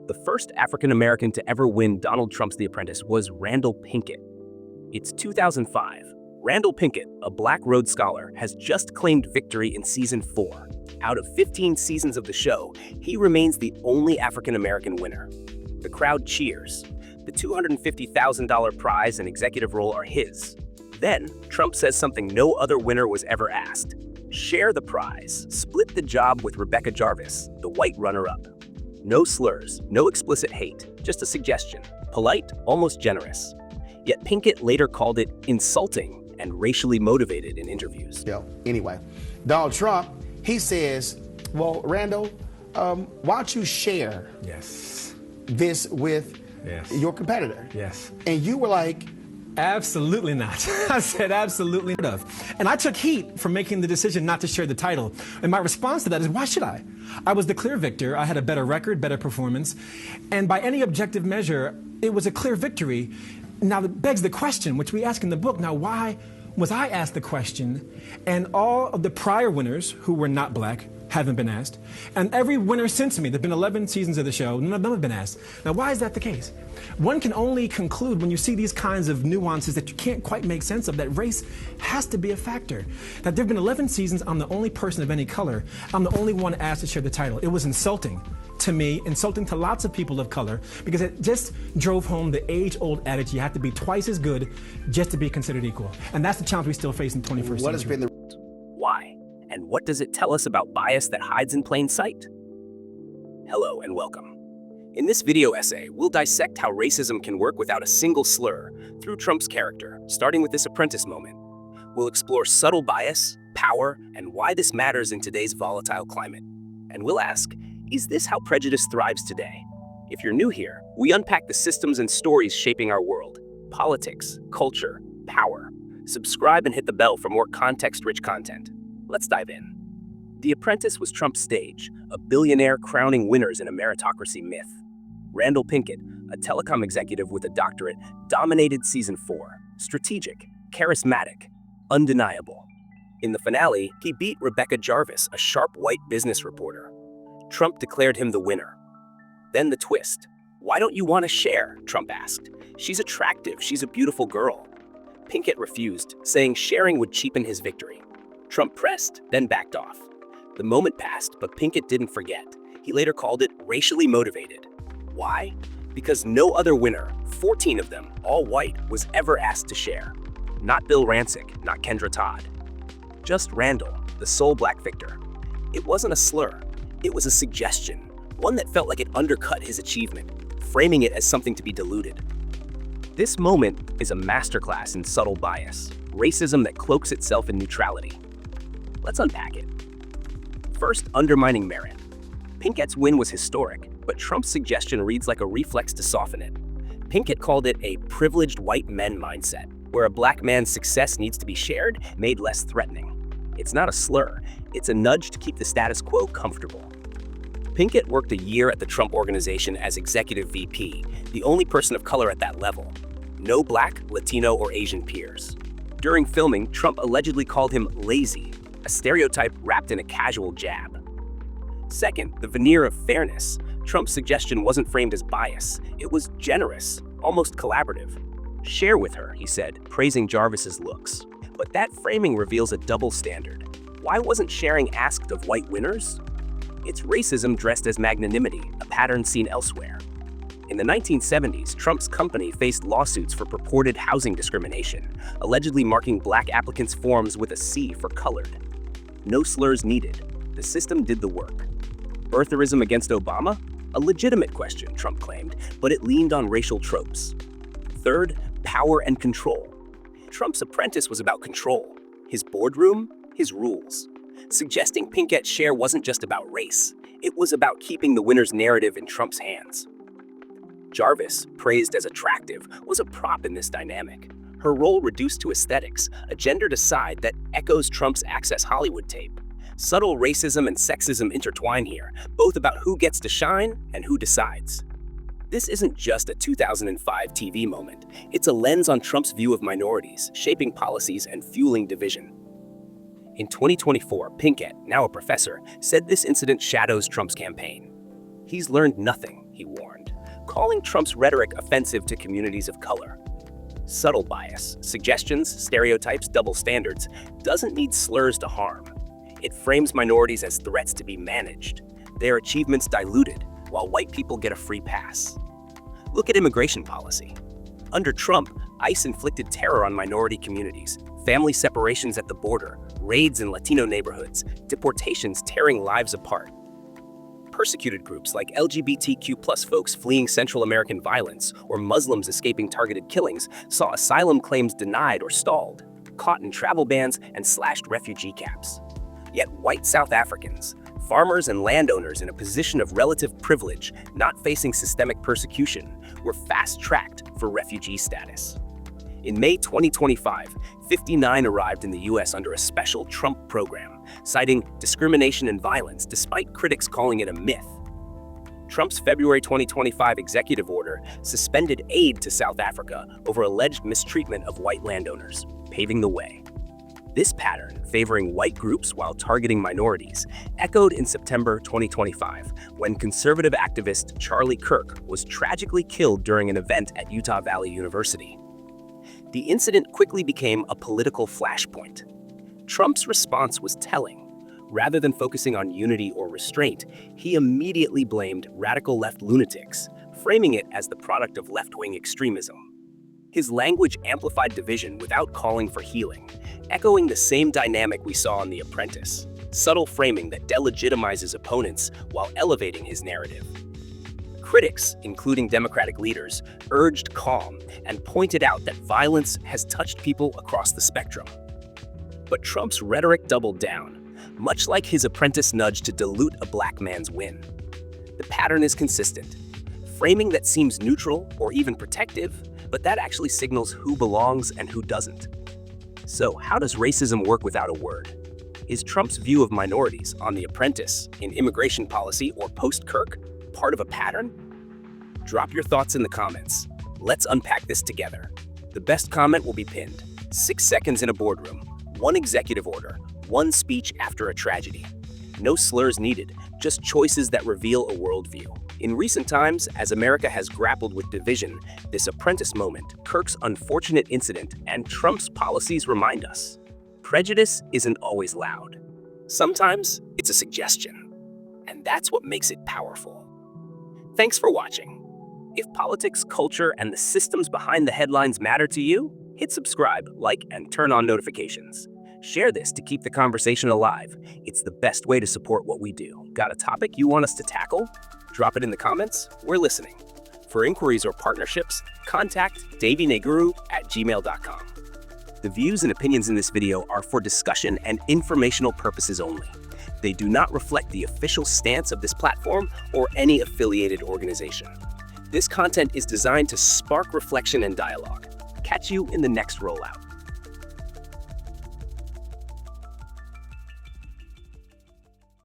The first African-American to ever win Donald Trump's The Apprentice was Randal Pinkett. It's 2005. Randal Pinkett, a Black Rhodes Scholar, has just claimed victory in Season 4. Out of 15 seasons of the show, he remains the only African-American winner. The crowd cheers. The $250,000 prize and executive role are his. Then, Trump says something no other winner was ever asked. Share the prize. Split the job with Rebecca Jarvis, the white runner-up. No slurs, no explicit hate, just a suggestion. Polite, almost generous. Yet Pinkett later called it insulting and racially motivated in interviews. Anyway, Donald Trump, he says, well, Randal, why don't you share this with your competitor? And you were like, absolutely not. I said absolutely not. And I took heat for making the decision not to share the title. And my response to that is, why should I? I was the clear victor. I had a better record, better performance. And by any objective measure, it was a clear victory. Now, that begs the question, which we ask in the book, now why was I asked the question and all of the prior winners who were not Black haven't been asked, and every winner since me, there have been 11 seasons of the show, none of them have been asked. Now, why is that the case? One can only conclude when you see these kinds of nuances that you can't quite make sense of, that race has to be a factor. That there have been 11 seasons, I'm the only person of any color, I'm the only one asked to share the title. It was insulting to me, insulting to lots of people of color, because it just drove home the age-old adage, you have to be twice as good just to be considered equal. And that's the challenge we still face in the 21st what century. has been the Why? And what does it tell us about bias that hides in plain sight? Hello and welcome. In this video essay, we'll dissect how racism can work without a single slur through Trump's character, starting with this apprentice moment. We'll explore subtle bias, power, and why this matters in today's volatile climate. And we'll ask, is this how prejudice thrives today? If you're new here, we unpack the systems and stories shaping our world: politics, culture, power. Subscribe and hit the bell for more context-rich content. Let's dive in. The Apprentice was Trump's stage, a billionaire crowning winners in a meritocracy myth. Randal Pinkett, a telecom executive with a doctorate, dominated Season 4. Strategic, charismatic, undeniable. In the finale, he beat Rebecca Jarvis, a sharp white business reporter. Trump declared him the winner. Then the twist. Why don't you want to share? Trump asked. She's attractive, she's a beautiful girl. Pinkett refused, saying sharing would cheapen his victory. Trump pressed, then backed off. The moment passed, but Pinkett didn't forget. He later called it racially motivated. Why? Because no other winner, 14 of them, all white, was ever asked to share. Not Bill Rancic, not Kendra Todd. Just Randal, the sole Black victor. It wasn't a slur. It was a suggestion, one that felt like it undercut his achievement, framing it as something to be diluted. This moment is a masterclass in subtle bias, racism that cloaks itself in neutrality. Let's unpack it. First, undermining merit. Pinkett's win was historic, but Trump's suggestion reads like a reflex to soften it. Pinkett called it a privileged white men mindset, where a Black man's success needs to be shared, made less threatening. It's not a slur, it's a nudge to keep the status quo comfortable. Pinkett worked a year at the Trump Organization as executive VP, the only person of color at that level. No Black, Latino, or Asian peers. During filming, Trump allegedly called him lazy, a stereotype wrapped in a casual jab. Second, the veneer of fairness. Trump's suggestion wasn't framed as bias. It was generous, almost collaborative. Share with her, he said, praising Jarvis's looks. But that framing reveals a double standard. Why wasn't sharing asked of white winners? It's racism dressed as magnanimity, a pattern seen elsewhere. In the 1970s, Trump's company faced lawsuits for purported housing discrimination, allegedly marking Black applicants' forms with a C for colored. No slurs needed. The system did the work. Birtherism against Obama? A legitimate question, Trump claimed, but it leaned on racial tropes. Third, power and control. Trump's apprentice was about control. His boardroom, his rules. Suggesting Pinkett's share wasn't just about race. It was about keeping the winner's narrative in Trump's hands. Jarvis, praised as attractive, was a prop in this dynamic. Her role reduced to aesthetics, a gendered aside that echoes Trump's Access Hollywood tape. Subtle racism and sexism intertwine here, both about who gets to shine and who decides. This isn't just a 2005 TV moment. It's a lens on Trump's view of minorities, shaping policies and fueling division. In 2024, Pinkett, now a professor, said this incident shadows Trump's campaign. He's learned nothing. he warned, calling Trump's rhetoric offensive to communities of color. Subtle bias, suggestions, stereotypes, double standards doesn't need slurs to harm. It frames minorities as threats to be managed, their achievements diluted, while white people get a free pass. Look at immigration policy. Under Trump, ICE inflicted terror on minority communities, family separations at the border, raids in Latino neighborhoods, deportations tearing lives apart. Persecuted groups like LGBTQ+ folks fleeing Central American violence or Muslims escaping targeted killings saw asylum claims denied or stalled, caught in travel bans and slashed refugee caps. Yet white South Africans, farmers and landowners in a position of relative privilege, not facing systemic persecution, were fast-tracked for refugee status. In May 2025, 59 arrived in the U.S. under a special Trump program, citing discrimination and violence despite critics calling it a myth. Trump's February 2025 executive order suspended aid to South Africa over alleged mistreatment of white landowners, paving the way. This pattern, favoring white groups while targeting minorities, echoed in September 2025 when conservative activist Charlie Kirk was tragically killed during an event at Utah Valley University. The incident quickly became a political flashpoint. Trump's response was telling. Rather than focusing on unity or restraint, he immediately blamed radical left lunatics, framing it as the product of left-wing extremism. His language amplified division without calling for healing, echoing the same dynamic we saw in The Apprentice, subtle framing that delegitimizes opponents while elevating his narrative. Critics, including Democratic leaders, urged calm and pointed out that violence has touched people across the spectrum. But Trump's rhetoric doubled down, much like his apprentice nudge to dilute a black man's win. The pattern is consistent, framing that seems neutral or even protective, but that actually signals who belongs and who doesn't. So, how does racism work without a word? Is Trump's view of minorities on The Apprentice, in immigration policy, or post-Kirk part of a pattern? Drop your thoughts in the comments. Let's unpack this together. The best comment will be pinned. 6 seconds in a boardroom, one executive order, one speech after a tragedy. No slurs needed, just choices that reveal a worldview. In recent times, as America has grappled with division, this Apprentice moment, Kirk's unfortunate incident, and Trump's policies remind us. Prejudice isn't always loud. Sometimes it's a suggestion, and that's what makes it powerful. Thanks for watching. If politics, culture, and the systems behind the headlines matter to you, hit subscribe, like, and turn on notifications. Share this to keep the conversation alive. It's the best way to support what we do. Got a topic you want us to tackle? Drop it in the comments. We're listening. For inquiries or partnerships, contact davineguru@gmail.com. The views and opinions in this video are for discussion and informational purposes only. They do not reflect the official stance of this platform or any affiliated organization. This content is designed to spark reflection and dialogue. Catch you in the next rollout.